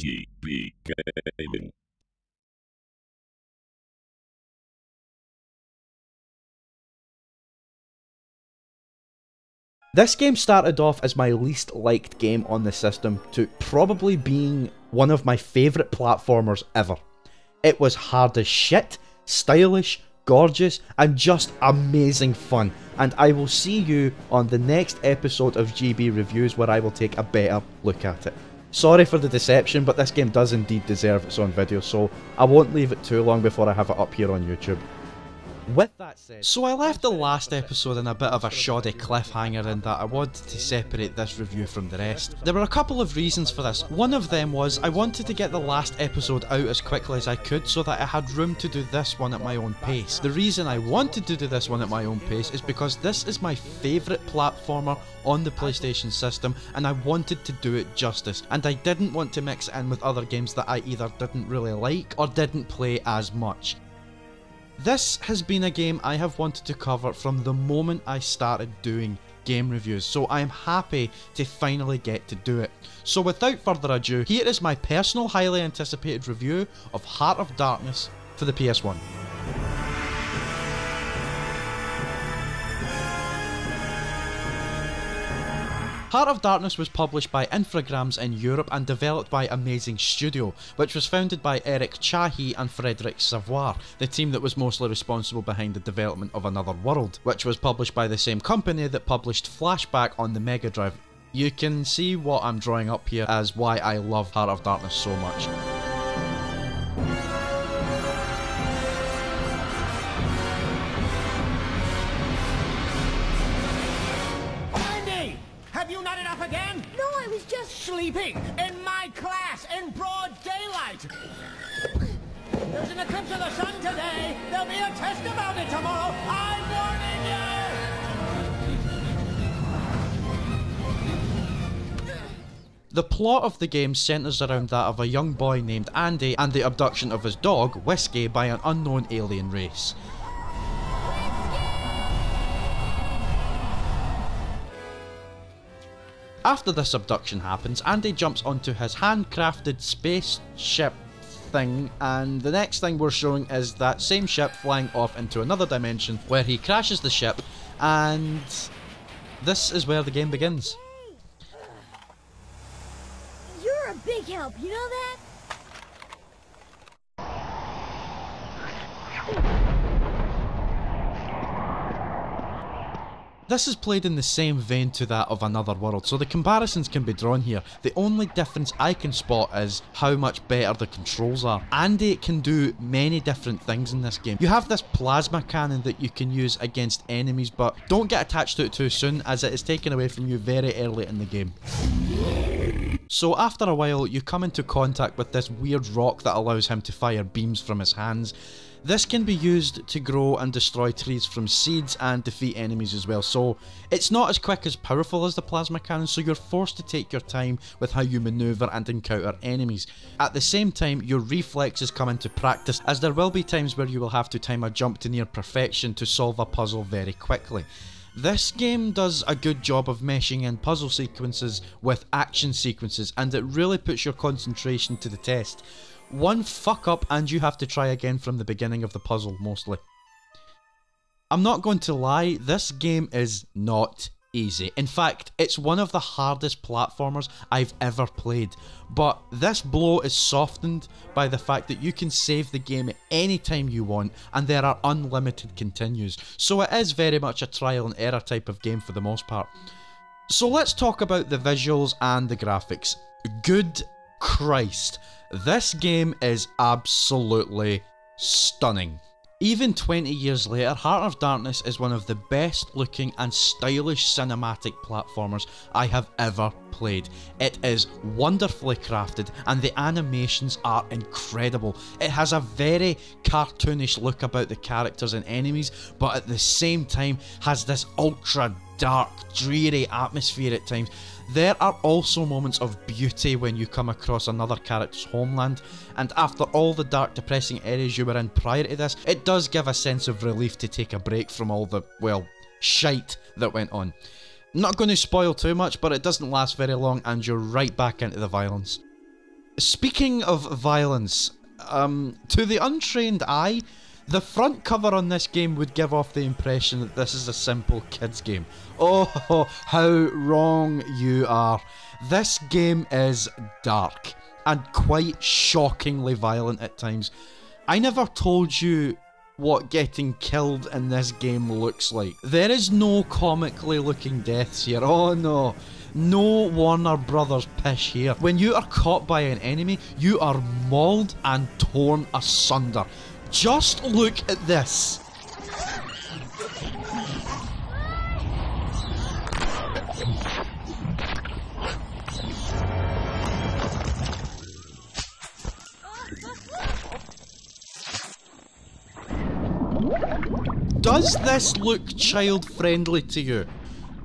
GB Gaming. This game started off as my least liked game on the system to probably being one of my favourite platformers ever. It was hard as shit, stylish, gorgeous, and just amazing fun, and I will see you on the next episode of GB Reviews where I will take a better look at it. Sorry for the deception, but this game does indeed deserve its own video, so I won't leave it too long before I have it up here on YouTube. With that said, so I left the last episode in a bit of a shoddy cliffhanger in that I wanted to separate this review from the rest. There were a couple of reasons for this. One of them was I wanted to get the last episode out as quickly as I could so that I had room to do this one at my own pace. The reason I wanted to do this one at my own pace is because this is my favourite platformer on the PlayStation system and I wanted to do it justice, and I didn't want to mix it in with other games that I either didn't really like or didn't play as much. This has been a game I have wanted to cover from the moment I started doing game reviews, so I am happy to finally get to do it. So without further ado, here is my personal highly anticipated review of Heart of Darkness for the PS1. Heart of Darkness was published by Infogrames in Europe and developed by Amazing Studio, which was founded by ScHlAuChi and Frederic Savoy, the team that was mostly responsible behind the development of Another World, which was published by the same company that published Flashback on the Mega Drive. You can see what I'm drawing up here as why I love Heart of Darkness so much. Sleeping in my class in broad daylight. There's an eclipse of the sun today. There'll be a test about it tomorrow. I'm warning you. The plot of the game centres around that of a young boy named Andy and the abduction of his dog, Whiskey, by an unknown alien race. After this abduction happens, Andy jumps onto his handcrafted spaceship thing, and the next thing we're showing is that same ship flying off into another dimension where he crashes the ship, and this is where the game begins. You're a big help, you know that? This is played in the same vein to that of Another World, so the comparisons can be drawn here. The only difference I can spot is how much better the controls are. Andy can do many different things in this game. You have this plasma cannon that you can use against enemies, but don't get attached to it too soon as it is taken away from you very early in the game. So after a while, you come into contact with this weird rock that allows him to fire beams from his hands. This can be used to grow and destroy trees from seeds and defeat enemies as well, so it's not as quick as powerful as the plasma cannon, so you're forced to take your time with how you manoeuvre and encounter enemies. At the same time, your reflexes come into practice, as there will be times where you will have to time a jump to near perfection to solve a puzzle very quickly. This game does a good job of meshing in puzzle sequences with action sequences, and it really puts your concentration to the test. One fuck up and you have to try again from the beginning of the puzzle, mostly. I'm not going to lie, this game is not easy. In fact, it's one of the hardest platformers I've ever played. But this blow is softened by the fact that you can save the game at any time you want, and there are unlimited continues. So it is very much a trial and error type of game for the most part. So let's talk about the visuals and the graphics. Good Christ. This game is absolutely stunning. Even 20 years later, Heart of Darkness is one of the best looking and stylish cinematic platformers I have ever played. It is wonderfully crafted and the animations are incredible. It has a very cartoonish look about the characters and enemies, but at the same time has this ultra dark, dreary atmosphere at times. There are also moments of beauty when you come across another character's homeland, and after all the dark, depressing areas you were in prior to this, it does give a sense of relief to take a break from all the, well, shite that went on. Not going to spoil too much, but it doesn't last very long and you're right back into the violence. Speaking of violence, to the untrained eye, the front cover on this game would give off the impression that this is a simple kids game. Oh, how wrong you are. This game is dark and quite shockingly violent at times. I never told you what getting killed in this game looks like. There is no comically looking deaths here. Oh no. No Warner Brothers pish here. When you are caught by an enemy, you are mauled and torn asunder. Just look at this. Does this look child-friendly to you?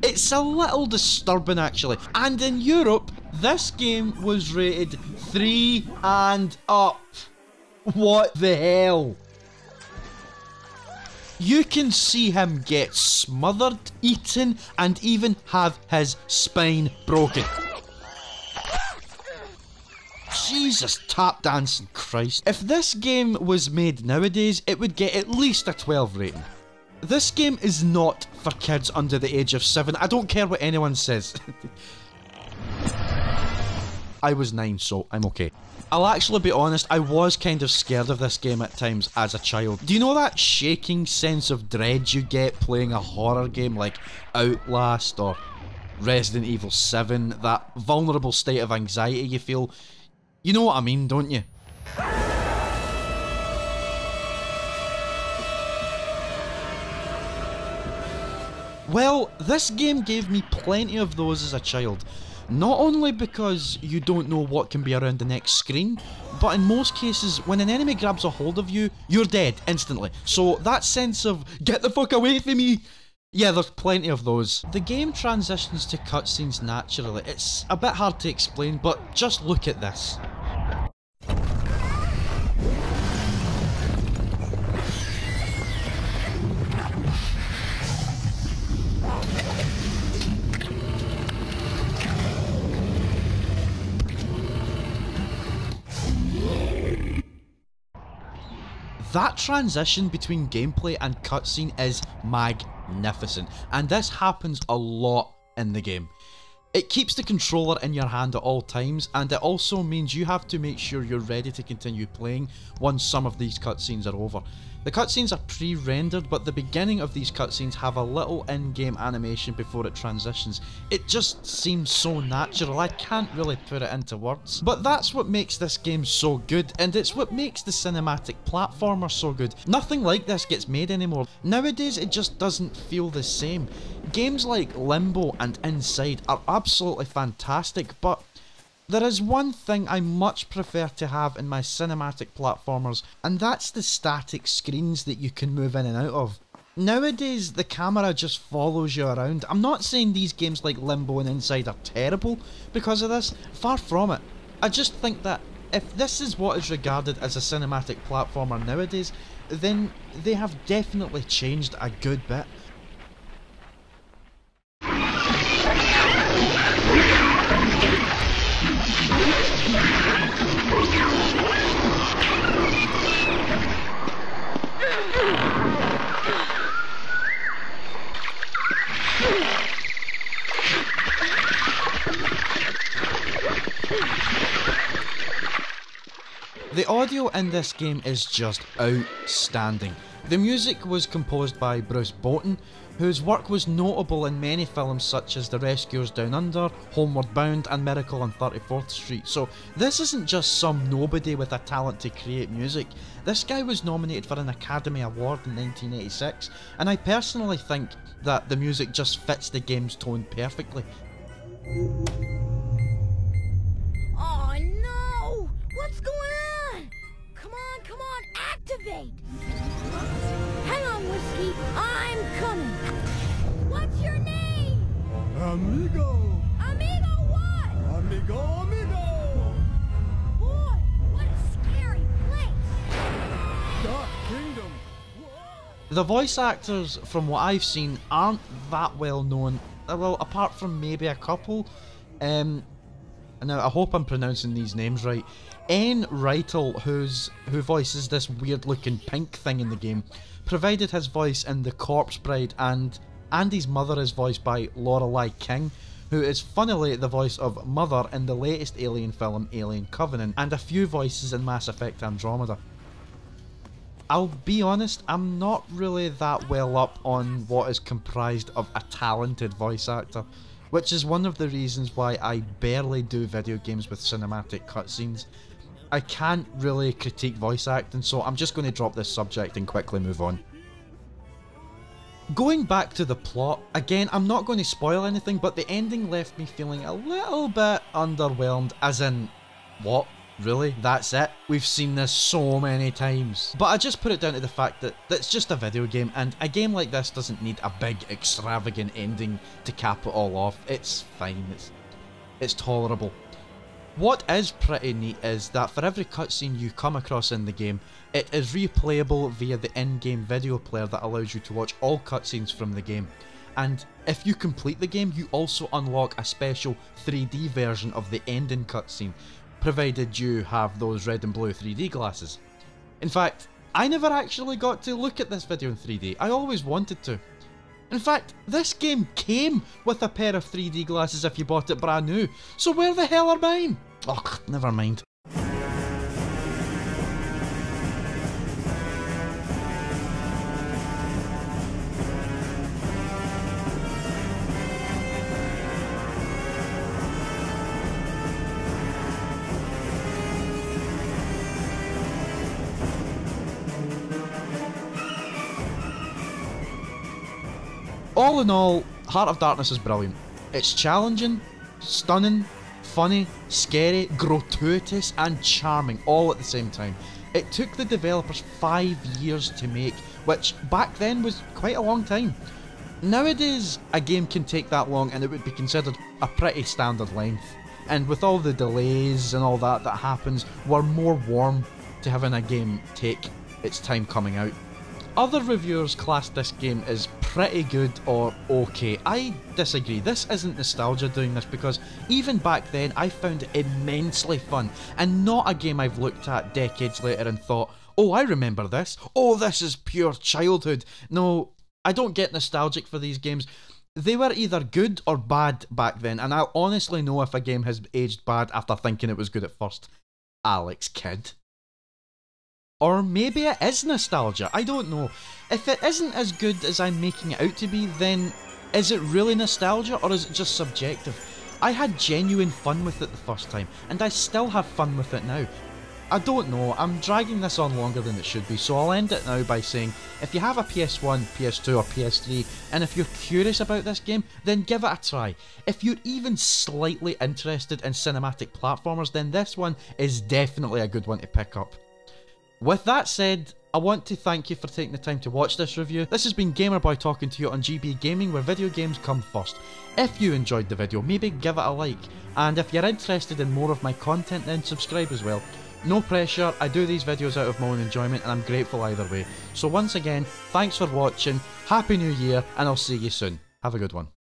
It's a little disturbing actually. And in Europe, this game was rated 3 and up. What the hell? You can see him get smothered, eaten, and even have his spine broken. Jesus, tap dancing Christ. If this game was made nowadays, it would get at least a 12 rating. This game is not for kids under the age of 7. I don't care what anyone says. I was 9, so I'm okay. I'll actually be honest, I was kind of scared of this game at times as a child. Do you know that shaking sense of dread you get playing a horror game like Outlast or Resident Evil 7? That vulnerable state of anxiety you feel? You know what I mean, don't you? Well, this game gave me plenty of those as a child. Not only because you don't know what can be around the next screen, but in most cases, when an enemy grabs a hold of you, you're dead instantly. So that sense of, get the fuck away from me! Yeah, there's plenty of those. The game transitions to cutscenes naturally. It's a bit hard to explain, but just look at this. That transition between gameplay and cutscene is magnificent, and this happens a lot in the game. It keeps the controller in your hand at all times, and it also means you have to make sure you're ready to continue playing once some of these cutscenes are over. The cutscenes are pre-rendered, but the beginning of these cutscenes have a little in-game animation before it transitions. It just seems so natural, I can't really put it into words. But that's what makes this game so good, and it's what makes the cinematic platformer so good. Nothing like this gets made anymore. Nowadays it just doesn't feel the same. Games like Limbo and Inside are absolutely fantastic, but there is one thing I much prefer to have in my cinematic platformers, and that's the static screens that you can move in and out of. Nowadays, the camera just follows you around. I'm not saying these games like Limbo and Inside are terrible because of this, far from it. I just think that if this is what is regarded as a cinematic platformer nowadays, then they have definitely changed a good bit. The audio in this game is just outstanding. The music was composed by Bruce Bolton, whose work was notable in many films such as The Rescuers Down Under, Homeward Bound and Miracle on 34th Street. So this isn't just some nobody with a talent to create music. This guy was nominated for an Academy Award in 1986, and I personally think that the music just fits the game's tone perfectly. Oh no! What's going on? Come on, activate! Hang on, Whiskey, I'm coming. What's your name? Amigo! Amigo what? Amigo! Boy, what a scary place! Dark Kingdom! The voice actors, from what I've seen, aren't that well known. Well, apart from maybe a couple. Now, I hope I'm pronouncing these names right. Untitled, who voices this weird looking pink thing in the game, provided his voice in The Corpse Bride, and Andy's mother is voiced by Lorelei King, who is funnily the voice of Mother in the latest Alien film Alien Covenant, and a few voices in Mass Effect Andromeda. I'll be honest, I'm not really that well up on what is comprised of a talented voice actor, which is one of the reasons why I barely do video games with cinematic cutscenes. I can't really critique voice acting, so I'm just going to drop this subject and quickly move on. Going back to the plot, again, I'm not going to spoil anything, but the ending left me feeling a little bit underwhelmed, as in, what? Really? That's it? We've seen this so many times. But I just put it down to the fact that it's just a video game, and a game like this doesn't need a big, extravagant ending to cap it all off. It's fine, it's tolerable. What is pretty neat is that for every cutscene you come across in the game, it is replayable via the in-game video player that allows you to watch all cutscenes from the game. And if you complete the game, you also unlock a special 3D version of the ending cutscene, provided you have those red and blue 3D glasses. In fact, I never actually got to look at this video in 3D, I always wanted to. In fact, this game came with a pair of 3D glasses if you bought it brand new, so where the hell are mine? Oh, never mind. All in all, Heart of Darkness is brilliant. It's challenging, stunning, funny, scary, gratuitous and charming all at the same time. It took the developers 5 years to make, which back then was quite a long time. Nowadays, a game can take that long and it would be considered a pretty standard length. And with all the delays and all that happens, we're more warm to having a game take its time coming out. Other reviewers class this game as pretty good or okay. I disagree. This isn't nostalgia doing this, because even back then I found it immensely fun, and not a game I've looked at decades later and thought, oh, I remember this. Oh, this is pure childhood. No, I don't get nostalgic for these games. They were either good or bad back then, and I'll honestly know if a game has aged bad after thinking it was good at first. Alex Kidd. Or maybe it is nostalgia, I don't know. If it isn't as good as I'm making it out to be, then is it really nostalgia or is it just subjective? I had genuine fun with it the first time, and I still have fun with it now. I don't know, I'm dragging this on longer than it should be, so I'll end it now by saying, if you have a PS1, PS2 or PS3, and if you're curious about this game, then give it a try. If you're even slightly interested in cinematic platformers, then this one is definitely a good one to pick up. With that said, I want to thank you for taking the time to watch this review. This has been Gamerboy talking to you on GB Gaming, where video games come first. If you enjoyed the video, maybe give it a like, and if you're interested in more of my content, then subscribe as well. No pressure, I do these videos out of my own enjoyment and I'm grateful either way. So once again, thanks for watching, Happy New Year, and I'll see you soon. Have a good one.